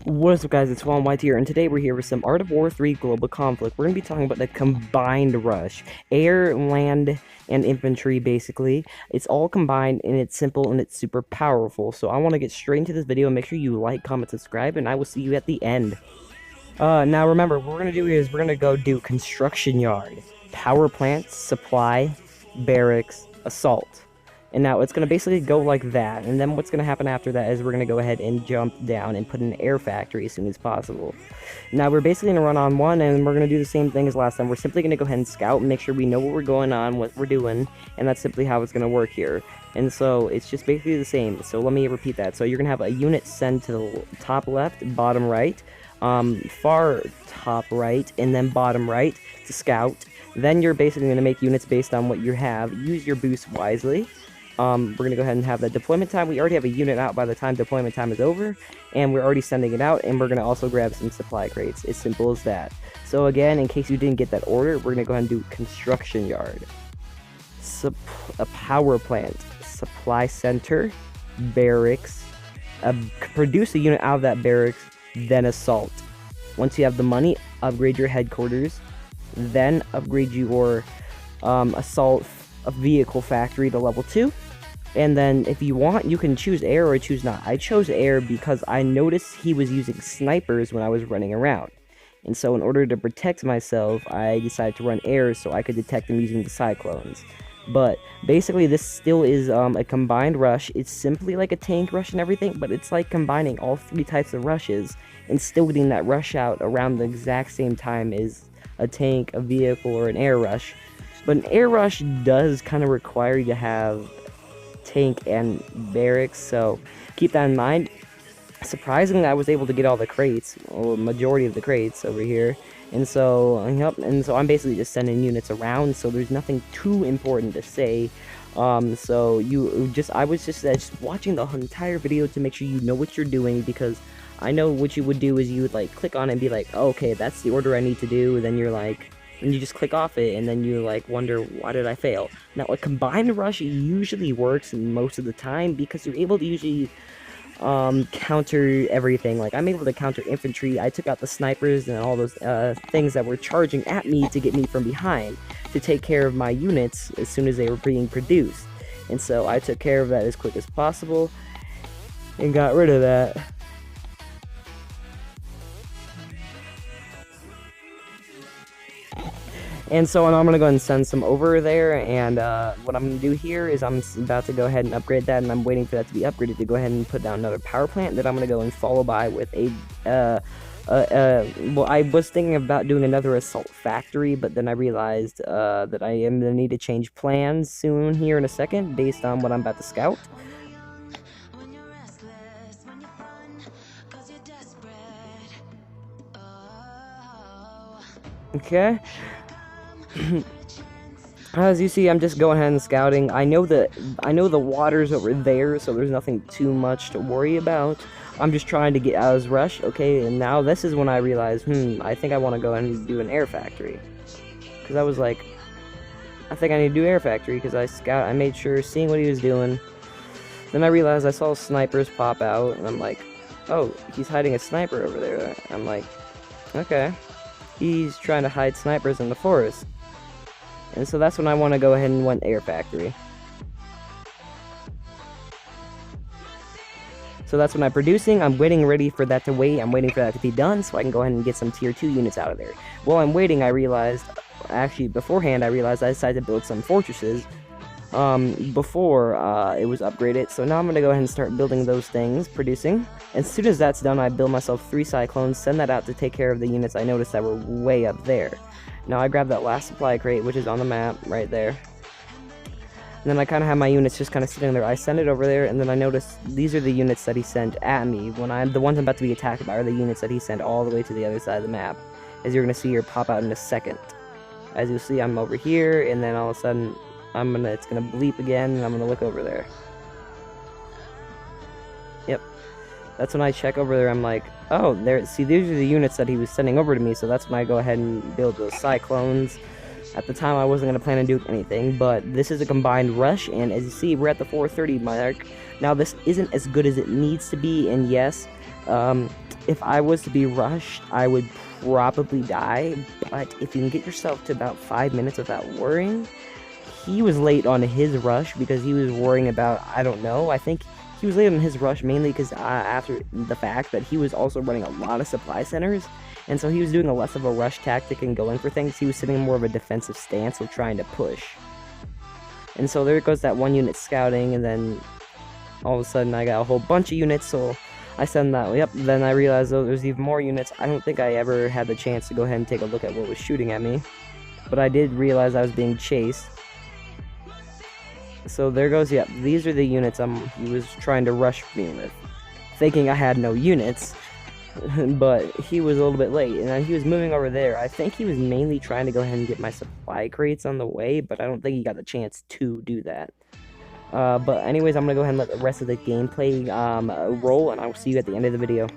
What is up, guys? It's Juan White here, and today we're here with some Art of War 3 Global Conflict. We're going to be talking about the combined rush. Air, land, and infantry, basically. It's all combined, and it's simple, and it's super powerful. So I want to get straight into this video, and make sure you like, comment, subscribe, and I will see you at the end. Now remember, what we're going to do is we're going to go do construction yard, power plants, supply, barracks, assault. And now it's going to basically go like that, and then what's going to happen after that is we're going to go ahead and jump down and put an air factory as soon as possible. Now we're basically going to run on one, and we're going to do the same thing as last time. We're simply going to go ahead and scout and make sure we know what we're going on, what we're doing, and that's simply how it's going to work here. And so it's just basically the same. So let me repeat that. So you're going to have a unit send to the top left, bottom right, far top right, and then bottom right to scout. Then you're basically going to make units based on what you have. Use your boost wisely. We're going to go ahead and have that deployment time. We already have a unit out by the time deployment time is over, and we're already sending it out, and we're going to also grab some supply crates. As simple as that. So again, in case you didn't get that order, we're going to go ahead and do construction yard, a power plant, supply center, barracks, produce a unit out of that barracks, then assault. Once you have the money, upgrade your headquarters, then upgrade your assault vehicle factory to level 2. And then if you want, you can choose air or choose not. I chose air because I noticed he was using snipers when I was running around. And so in order to protect myself, I decided to run air so I could detect them using the cyclones. But basically this still is a combined rush. It's simply like a tank rush and everything, but it's like combining all three types of rushes and still getting that rush out around the exact same time as a tank, a vehicle, or an air rush. But an air rush does kind of require you to have tank and barracks, so keep that in mind. Surprisingly, I was able to get all the crates, or majority of the crates over here, and so yep, and so I'm basically just sending units around, so there's nothing too important to say. So I was just watching the entire video to make sure you know what you're doing, because I know what you would do is you would like click on it and be like, oh, okay, that's the order I need to do, and then you're like, and you just click off it, and then you like wonder, why did I fail? Now a combined rush usually works most of the time because you're able to usually counter everything. Like I'm able to counter infantry. I took out the snipers and all those things that were charging at me to get me from behind to take care of my units as soon as they were being produced. And so I took care of that as quick as possible and got rid of that. And so I'm going to go ahead and send some over there, and what I'm going to do here is I'm about to go ahead and upgrade that, and I'm waiting for that to be upgraded to go ahead and put down another power plant that I'm going to go and follow by with a, well, I was thinking about doing another assault factory, but then I realized that I am going to need to change plans soon here in a second based on what I'm about to scout. Okay. As you see, I'm just going ahead and scouting. I know the water's over there, so there's nothing too much to worry about. I'm just trying to get out of rush. Okay, and now this is when I realized, I think I want to go ahead and do an air factory. Because I was like, I think I need to do air factory, because I made sure, seeing what he was doing. Then I realized I saw snipers pop out, and I'm like, oh, he's hiding a sniper over there. I'm like, okay. He's trying to hide snipers in the forest. And so that's when I want to go ahead and want air factory. So that's when I'm producing. I'm waiting ready for that to wait. I'm waiting for that to be done so I can go ahead and get some tier 2 units out of there. While I'm waiting, I realized, actually beforehand, I decided to build some fortresses before it was upgraded. So now I'm going to go ahead and start building those things, producing. As soon as that's done, I build myself 3 cyclones, send that out to take care of the units I noticed that were way up there. Now I grab that last supply crate, which is on the map right there. And then I kind of have my units just kind of sitting there. I send it over there, and then I notice these are the units that he sent at me. The ones I'm about to be attacked by are the units that he sent all the way to the other side of the map, as you're going to see here pop out in a second. As you'll see, I'm over here, and then all of a sudden, it's going to bleep again, and I'm going to look over there. Yep. That's when I check over there, I'm like, oh, these are the units that he was sending over to me, so that's when I go ahead and build those cyclones. At the time, I wasn't going to plan on doing anything, but this is a combined rush, and as you see, we're at the 430 mark. Now, this isn't as good as it needs to be, and yes, if I was to be rushed, I would probably die, but if you can get yourself to about 5 minutes without worrying. He was late on his rush because he was worrying about, I don't know, I think he was late on his rush mainly because after the fact that he was also running a lot of supply centers, and so he was doing a less of a rush tactic and going for things. He was sitting in more of a defensive stance or trying to push. And so there goes that one unit scouting, and then all of a sudden I got a whole bunch of units, so I send that, yep, then I realized, oh, there's even more units. I don't think I ever had the chance to go ahead and take a look at what was shooting at me, but I did realize I was being chased. So there goes, yep, these are the units he was trying to rush me with, thinking I had no units. But he was a little bit late, and he was moving over there. I think he was mainly trying to go ahead and get my supply crates on the way, but I don't think he got the chance to do that. But anyways, I'm gonna go ahead and let the rest of the gameplay roll, and I'll see you at the end of the video.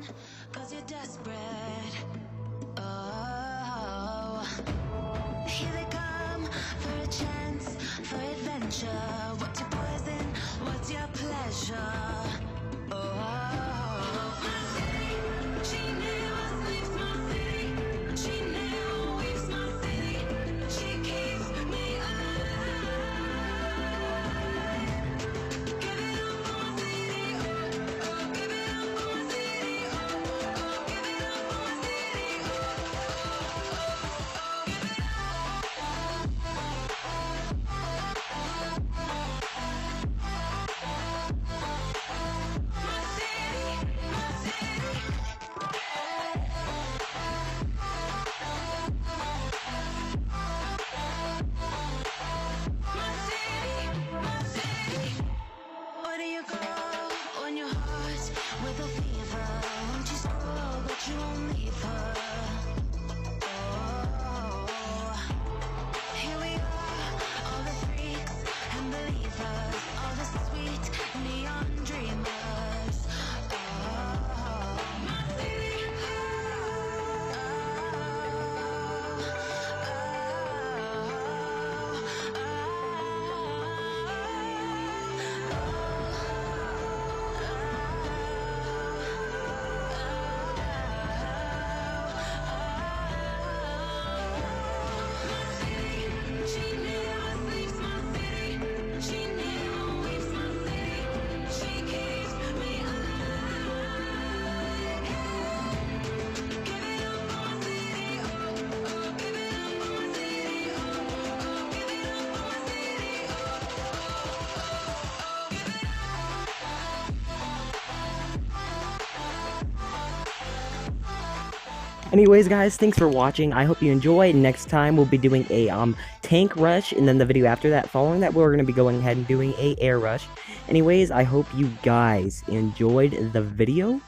Anyways, guys, thanks for watching. I hope you enjoy. Next time, we'll be doing a tank rush, and then the video after that, following that, we're going to be going ahead and doing a air rush. Anyways, I hope you guys enjoyed the video,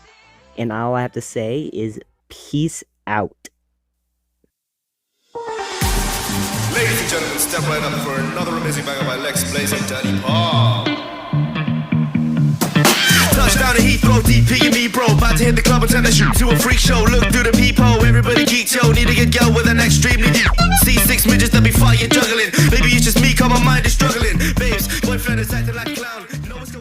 and all I have to say is peace out. Ladies and gentlemen, step right up for another amazing banger by Lex Blaze and Danny Paul. Touchdown to Heathrow, DP and me, bro. About to hit the club and turn the shoot to a freak show. Look through the peephole, everybody geek, yo. Need to get girl with an extremely deep. See 6 midgets that be fighting, juggling. Maybe it's just me, cause my mind is struggling. Babes, boyfriend is acting like a clown. You know what's going